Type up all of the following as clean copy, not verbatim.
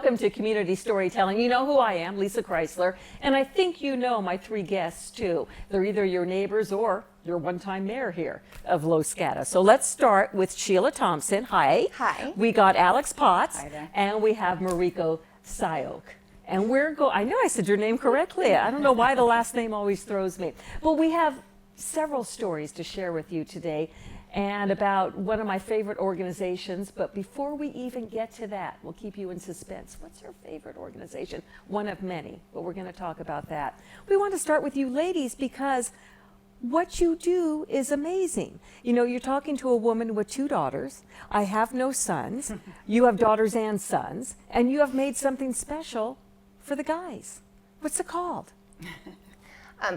Welcome to Community Storytelling. You know who I am, Lissa Kreisler, and I think you know my three guests too. They're either your neighbors or your one-time mayor here of Los Gatos. So let's start with Sheila Thompson. Hi. Hi. We got Alex Potts. Hi there. And we have Marico Sayoc. And I know I said your name correctly. I don't know why the last name always throws me. But we have several stories to share with you today and about one of my favorite organizations. But before we even get to that, we'll keep you in suspense. What's your favorite organization? One of many, but we're going to talk about that. We want to start with you ladies because what you do is amazing. You know, you're talking to a woman with 2 daughters. I have no sons. You have daughters and sons, and you have made something special for the guys. What's it called?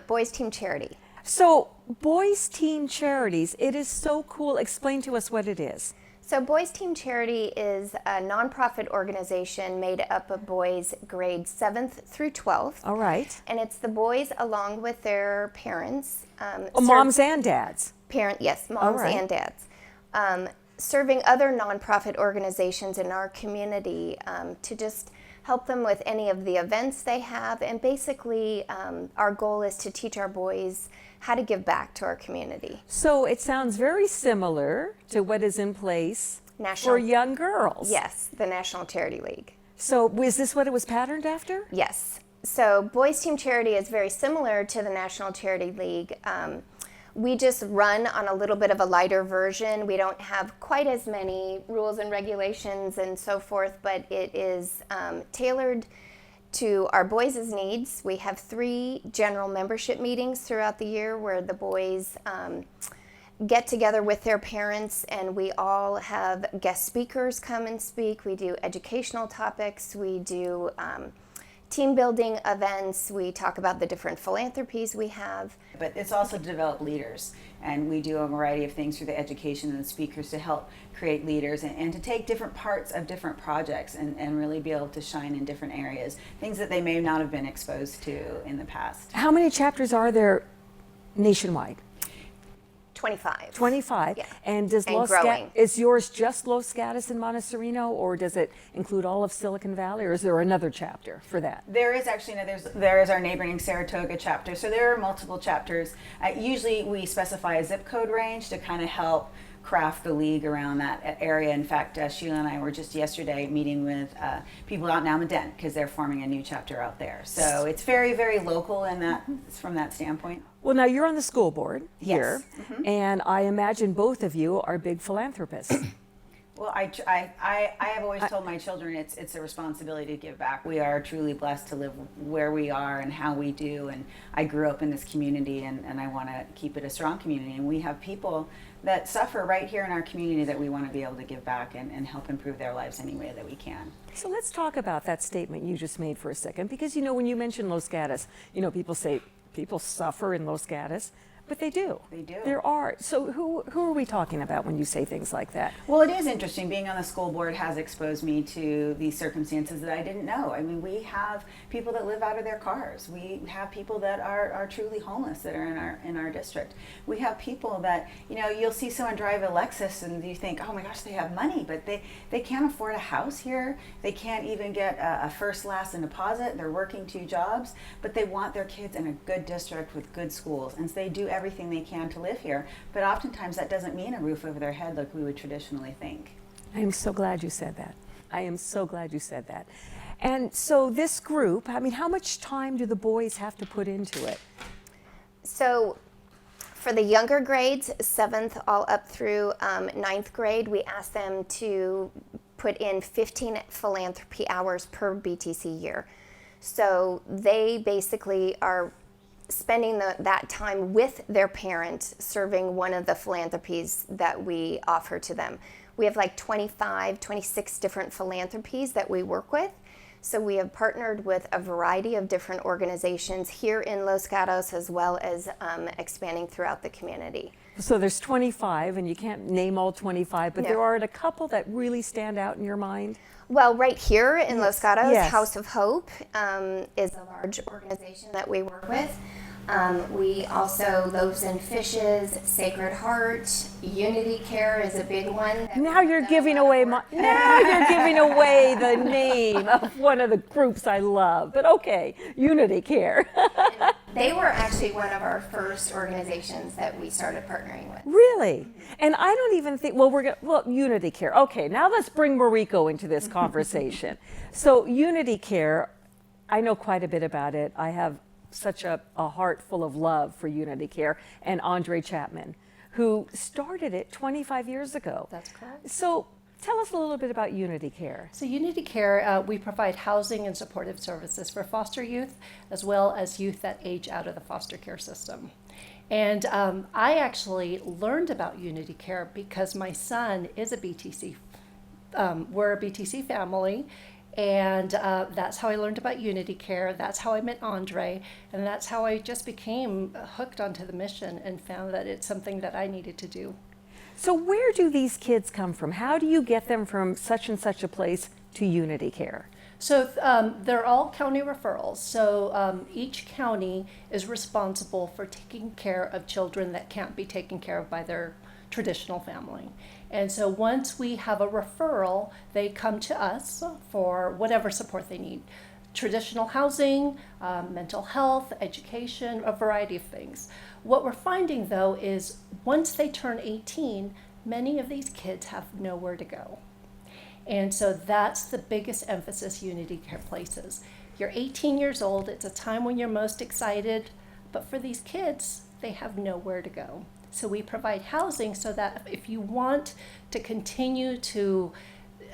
Boys Team Charity. So, Boys Team Charities, it is so cool. Explain to us what it is. So Boys Team Charity is a nonprofit organization made up of boys grades 7th through 12th. All right. And it's the boys along with their parents. Moms and dads. Yes, moms and dads. Serving other nonprofit organizations in our community to just help them with any of the events they have. And basically, our goal is to teach our boys how to give back to our community. So it sounds very similar to what is in place for young girls. Yes, the National Charity League. So is this what it was patterned after? Yes. So Boys Team Charity is very similar to the National Charity League. We just run on a little bit of a lighter version. We don't have quite as many rules and regulations and so forth, but it is tailored to our boys' needs. We have 3 general membership meetings throughout the year where the boys get together with their parents, and we all have guest speakers come and speak. We do educational topics. We do team building events. We talk about the different philanthropies we have. But it's also to develop leaders, and we do a variety of things through the education and the speakers to help create leaders and to take different parts of different projects and really be able to shine in different areas, things that they may not have been exposed to in the past. How many chapters are there nationwide? 25. 25. Yeah. And does is yours just Los Gatos and Montecito, or does it include all of Silicon Valley, or is there another chapter for that? There is actually, there is our neighboring Saratoga chapter, so there are multiple chapters. Usually we specify a zip code range to kind of help craft the league around that area. In fact, Sheila and I were just yesterday meeting with people out in Almaden because they're forming a new chapter out there. So it's very, very local in that, from that standpoint. Well, now you're on the school board here, Yes. Mm-hmm. and I imagine both of you are big philanthropists. Well, I have always told my children it's a responsibility to give back. We are truly blessed to live where we are and how we do, and I grew up in this community, and I want to keep it a strong community, and we have people that suffer right here in our community that we want to be able to give back and help improve their lives any way that we can. So let's talk about that statement you just made for a second, because you know when you mention Los Gatos, you know people say people suffer in Los Gatos. But they do. They do. There are. So who are we talking about when you say things like that? Well, it is interesting. Being on the school board has exposed me to these circumstances that I didn't know. I mean, we have people that live out of their cars. We have people that are truly homeless that are in our district. We have people that, you know, you'll see someone drive a Lexus and you think, oh my gosh, they have money, but they can't afford a house here. They can't even get a first, last, and deposit. They're working 2 jobs, but they want their kids in a good district with good schools, and so they do everything they can to live here, but oftentimes that doesn't mean a roof over their head like we would traditionally think. I am so glad you said that. I am so glad you said that. And so this group, I mean, how much time do the boys have to put into it? So for the younger grades, 7th all up through 9th grade, we ask them to put in 15 philanthropy hours per BTC year. So they basically are spending that time with their parents serving one of the philanthropies that we offer to them. We have like 25, 26 different philanthropies that we work with. So we have partnered with a variety of different organizations here in Los Gatos as well as expanding throughout the community. So there's 25, and you can't name all 25, but No. there are a couple that really stand out in your mind? Well, right here in Los Gatos, Yes. House of Hope is a large organization that we work with. We also Loaves and Fishes, Sacred Heart, Unity Care is a big one. Now you're giving away now you're giving away the name of one of the groups I love. But okay, Unity Care. They were actually one of our first organizations that we started partnering with. Really? And I don't even think, well, Unity Care. Okay, now let's bring Marico into this conversation. So Unity Care, I know quite a bit about it. I have such a heart full of love for Unity Care and Andre Chapman, who started it 25 years ago. That's correct. So tell us a little bit about Unity Care. So Unity Care, we provide housing and supportive services for foster youth, as well as youth that age out of the foster care system. And I actually learned about Unity Care because my son is a BTC. We're a BTC family, and that's how I learned about Unity Care. That's how I met Andre, and that's how I just became hooked onto the mission and found that it's something that I needed to do. So where do these kids come from? How do you get them from such and such a place to Unity Care? So they're all county referrals. So each county is responsible for taking care of children that can't be taken care of by their traditional family. And so once we have a referral, they come to us for whatever support they need. Traditional housing, mental health, education, a variety of things. What we're finding though is once they turn 18, many of these kids have nowhere to go. And so that's the biggest emphasis Unity Care places. You're 18 years old, it's a time when you're most excited, but for these kids, they have nowhere to go. So we provide housing so that if you want to continue to,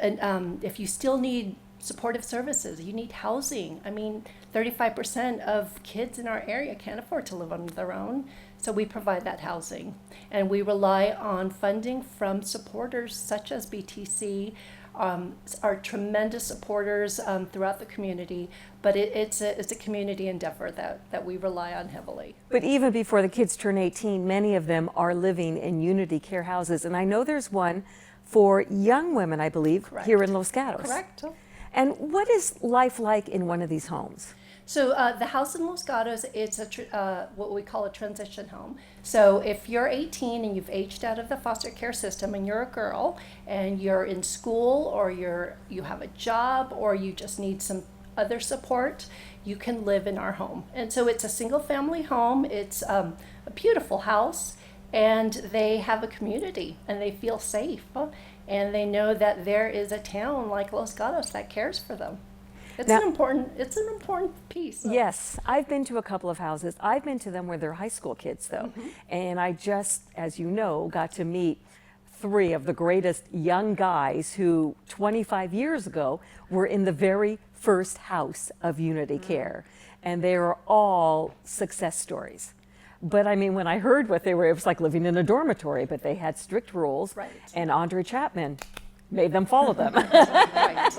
if you still need supportive services, you need housing. I mean, 35% of kids in our area can't afford to live on their own, so we provide that housing. And we rely on funding from supporters such as BTC, are tremendous supporters throughout the community, but it's a community endeavor that we rely on heavily. But even before the kids turn 18, many of them are living in Unity Care houses. And I know there's one for young women, I believe, Correct. here in Los Gatos. Correct. And what is life like in one of these homes? So the house in Los Gatos, it's what we call a transition home. So if you're 18 and you've aged out of the foster care system and you're a girl and you're in school or you have a job or you just need some other support, you can live in our home. And so it's a single family home. It's a beautiful house, and they have a community and they feel safe and they know that there is a town like Los Gatos that cares for them. It's an important piece. Yes, I've been to a couple of houses. I've been to them where they're high school kids, though. Mm-hmm. And I just, as you know, got to meet 3 of the greatest young guys who 25 years ago were in the very first house of Unity Care. And they are all success stories. But I mean, when I heard what they were, it was like living in a dormitory, but they had strict rules. Right. And Andre Chapman made them follow them. Right.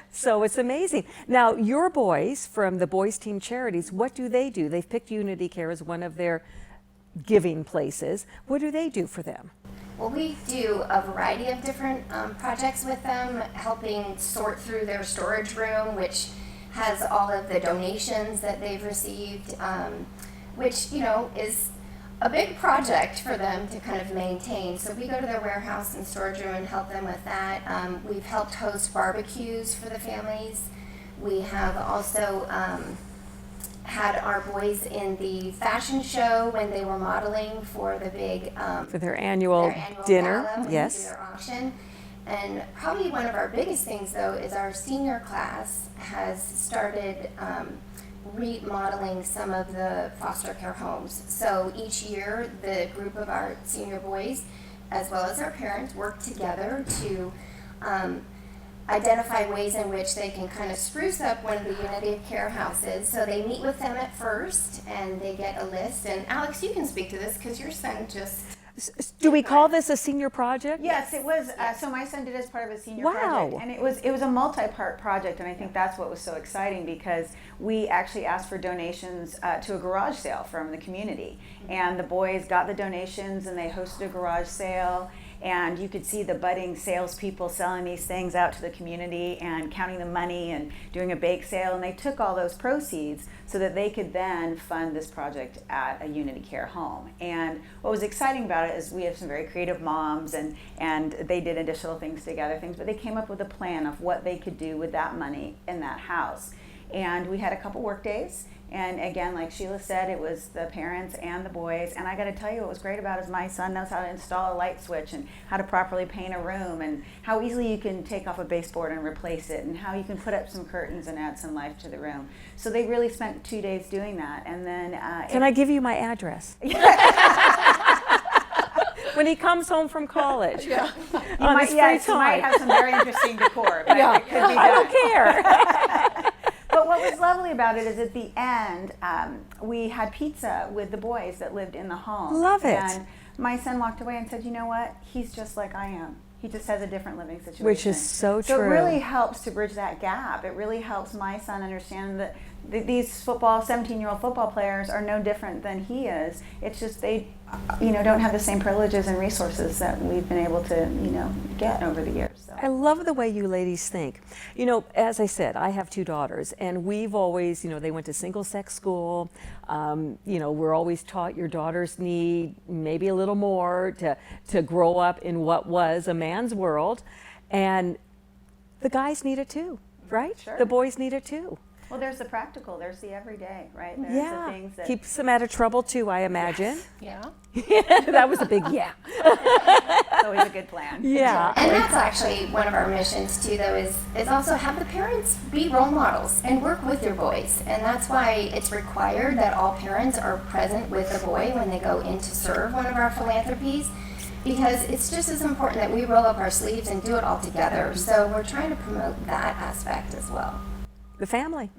So it's amazing. Now, your boys from the Boys Team Charities, what do? They've picked Unity Care as one of their giving places. What do they do for them? Well, we do a variety of different projects with them, helping sort through their storage room, which has all of the donations that they've received, which, is a big project for them to kind of maintain. So we go to their warehouse and storage room and help them with that. We've helped host barbecues for the families. We have also had our boys in the fashion show when they were modeling for the big For their annual dinner, gala, when yes. they do their auction. And probably one of our biggest things, though, is our senior class has started remodeling some of the foster care homes. So each year, the group of our senior boys, as well as our parents, work together to identify ways in which they can kind of spruce up one of the Unity Care houses. So they meet with them at first, and they get a list. And Alex, you can speak to this because your son just... Do we call this a senior project? Yes, it was. So my son did it as part of a senior Wow. project, and it was a multi-part project, and I think that's what was so exciting because we actually asked for donations to a garage sale from the community, and the boys got the donations and they hosted a garage sale, and you could see the budding salespeople selling these things out to the community and counting the money and doing a bake sale, and they took all those proceeds so that they could then fund this project at a Unity Care home. And what was exciting about it is we have some very creative moms, and they did additional things together, but they came up with a plan of what they could do with that money in that house. And we had a couple work days, and again, like Sheila said, it was the parents and the boys. And I got to tell you, what was great about it is my son knows how to install a light switch and how to properly paint a room, and how easily you can take off a baseboard and replace it, and how you can put up some curtains and add some life to the room. So they really spent 2 days doing that. And then Can I give you my address? When he comes home from college. you On his free you might time. have some very interesting decor, but it could be done. I don't care. But what was lovely about it is at the end, we had pizza with the boys that lived in the home. Love it. And my son walked away and said, you know what? He's just like I am. He just has a different living situation. Which is so So it true. really helps to bridge that gap. It really helps my son understand that these 17-year-old football players are no different than he is. It's just they, don't have the same privileges and resources that we've been able to, get over the years. So. I love the way you ladies think. As I said, I have 2 daughters, and we've always, they went to single-sex school. We're always taught your daughters need maybe a little more to grow up in what was a man's world, and the guys need it too, right? Sure. The boys need it too. Well, there's the practical, there's the everyday, right? There's Yeah, the things that keeps them out of trouble too, I imagine. Yeah. That was a big yeah. it's always a good plan. Yeah. And that's actually one of our missions too, though, is also have the parents be role models and work with your boys. And that's why it's required that all parents are present with the boy when they go in to serve one of our philanthropies, because it's just as important that we roll up our sleeves and do it all together. So we're trying to promote that aspect as well. The family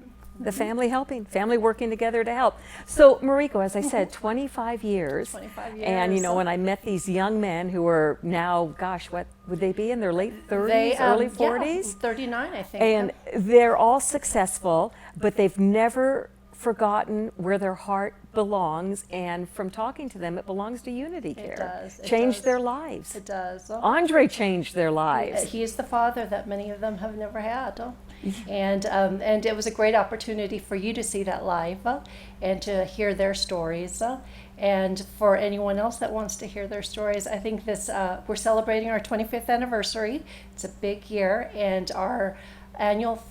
helping, family working together to help. So Marico, as I said, 25 years. 25 years. And when I met these young men who are now, gosh, what would they be in their late 30s, early 40s? Yeah, 39, I think. And they're all successful, but they've never forgotten where their heart belongs. And from talking to them, it belongs to Unity Care. does, it Changed does. their lives. It does. Andre changed their lives. He is the father that many of them have never had. And it was a great opportunity for you to see that live and to hear their stories. And for anyone else that wants to hear their stories, I think we're celebrating our 25th anniversary. It's a big year, and our annual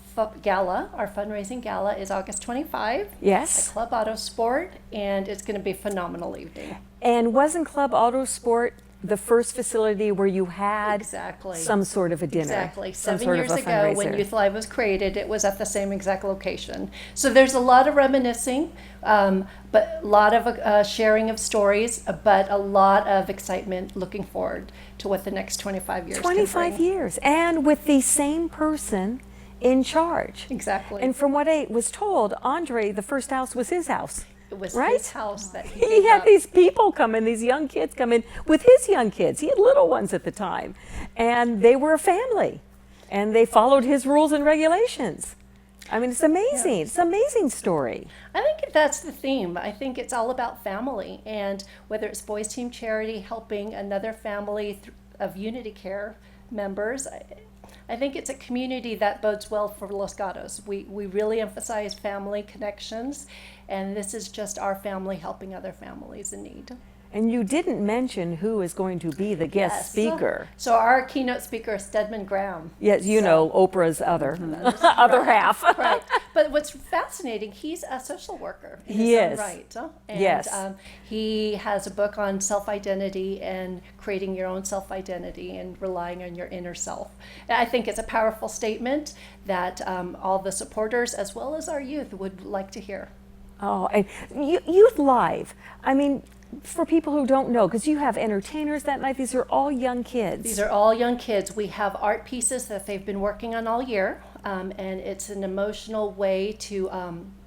gala, our fundraising gala, is August 25 Yes. at Club Auto Sport, and it's going to be a phenomenal evening. And wasn't Club Auto Sport the first facility where you had Exactly. some sort of a dinner? Exactly. Some 7 sort years of a ago, when fundraiser? Youth Live was created, it was at the same exact location. So there's a lot of reminiscing, but a lot of sharing of stories, but a lot of excitement looking forward to what the next 25 years 25 can bring. years, and with the same person in charge. Exactly. And from what I was told, Andre, the first house was his house. It was right? his house that he He gave had up. these people come in, these young kids come in with his young kids. He had little ones at the time, and they were a family, and they followed his rules and regulations. I mean, it's amazing. It's an amazing story. I think that's the theme. I think it's all about family, and whether it's Boys Team Charity helping another family of Unity Care members, I think it's a community that bodes well for Los Gatos. We really emphasize family connections, and this is just our family helping other families in need. And you didn't mention who is going to be the guest Yes. speaker. So our keynote speaker is Stedman Graham. Yes, you know, Oprah's other half. Right. But what's fascinating, he's a social worker in He his own is. right. And, Yes. he has a book on self-identity and creating your own self-identity and relying on your inner self. And I think it's a powerful statement that all the supporters as well as our youth would like to hear. Oh, and Youth Live. I mean, for people who don't know, because you have entertainers that night, these are all young kids. These are all young kids. We have art pieces that they've been working on all year, and it's an emotional way to,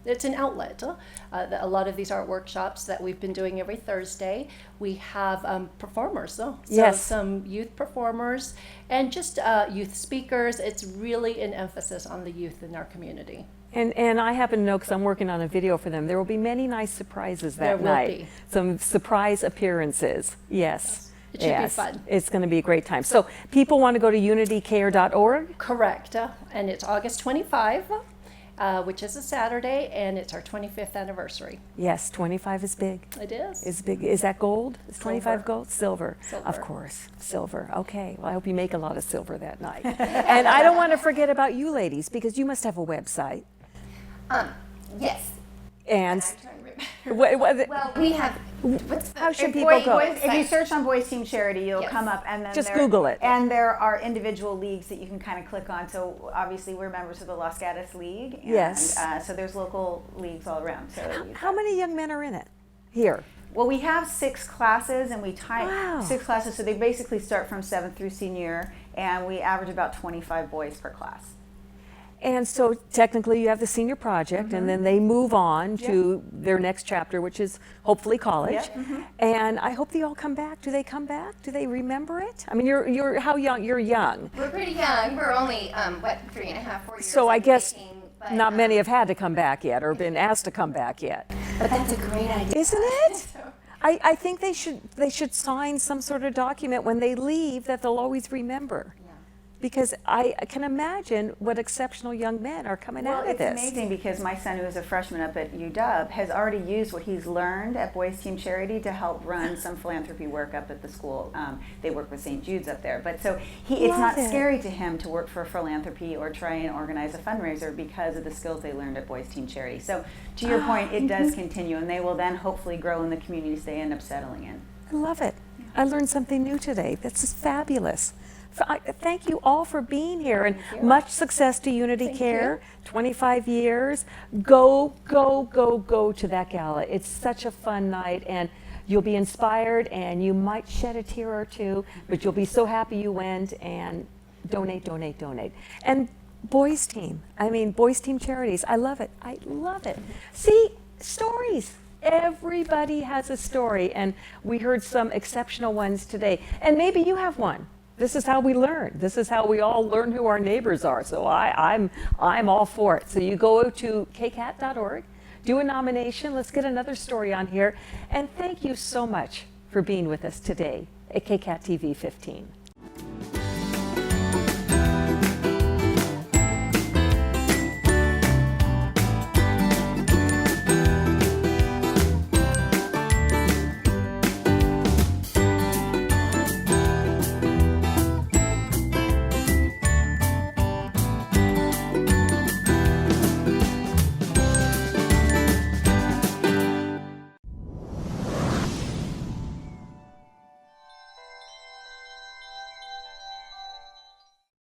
it's an outlet. A lot of these art workshops that we've been doing every Thursday, we have performers, so Yes. some youth performers and just youth speakers. It's really an emphasis on the youth in our community. And I happen to know, because I'm working on a video for them, there will be many nice surprises that There will night. be. Some surprise appearances, yes. It should be fun. It's going to be a great time. So people want to go to unitycare.org. Correct. And it's August 25, which is a Saturday, and it's our 25th anniversary. Yes, 25 is big. It is. Is big. Is that gold? Is 25 Silver. gold? Silver. Silver. Of course. Silver. Okay. Well, I hope you make a lot of silver that night. And I don't want to forget about you ladies, because you must have a website. Yes. And I'm trying to remember. what, Well, we have. What's the, how should If people go? If you search on Boys Team Charity, you'll Yes. come up, and then Just Google it. And there are individual leagues that you can kind of click on. So obviously, we're members of the Los Gatos League. And, Yes. So there's local leagues all around. So How many young men are in it here? well, we have 6 classes, and we Wow. 6 classes. So they basically start from 7th through senior, and we average about 25 boys per class. And so technically you have the senior project, and then they move on to their next chapter, which is hopefully college. Yep. And I hope they all come back. Do they come back? Do they remember it? I mean, you're how young? You're young. We're pretty young. We're only 3.5, 4 years. So I in guess making, but, not many have had to come back yet or been asked to come back yet. But that's a great idea. Isn't it? I think they should sign some sort of document when they leave that they'll always remember. Because I can imagine what exceptional young men are coming out of It's this. amazing because my son, who is a freshman up at UW, has already used what he's learned at Boys Team Charity to help run some philanthropy work up at the school. They work with St. Jude's up there. But so it's Love not it. scary to him to work for philanthropy or try and organize a fundraiser because of the skills they learned at Boys Team Charity. So to your point, it does continue, and they will then hopefully grow in the communities they end up settling in. I love it. I learned something new today. This is fabulous. Thank you all for being here, and much success to Unity Care. 25 years. Go to that gala. It's such a fun night, and you'll be inspired, and you might shed a tear or two, but you'll be so happy you went. And donate. And Boys Team. I mean, Boys Team Charities. I love it. See, stories. Everybody has a story, and we heard some exceptional ones today. And maybe you have one. This is how we learn. This is how we all learn who our neighbors are. So I'm all for it. So you go to kcat.org, do a nomination. Let's get another story on here. And thank you so much for being with us today at KCAT TV 15.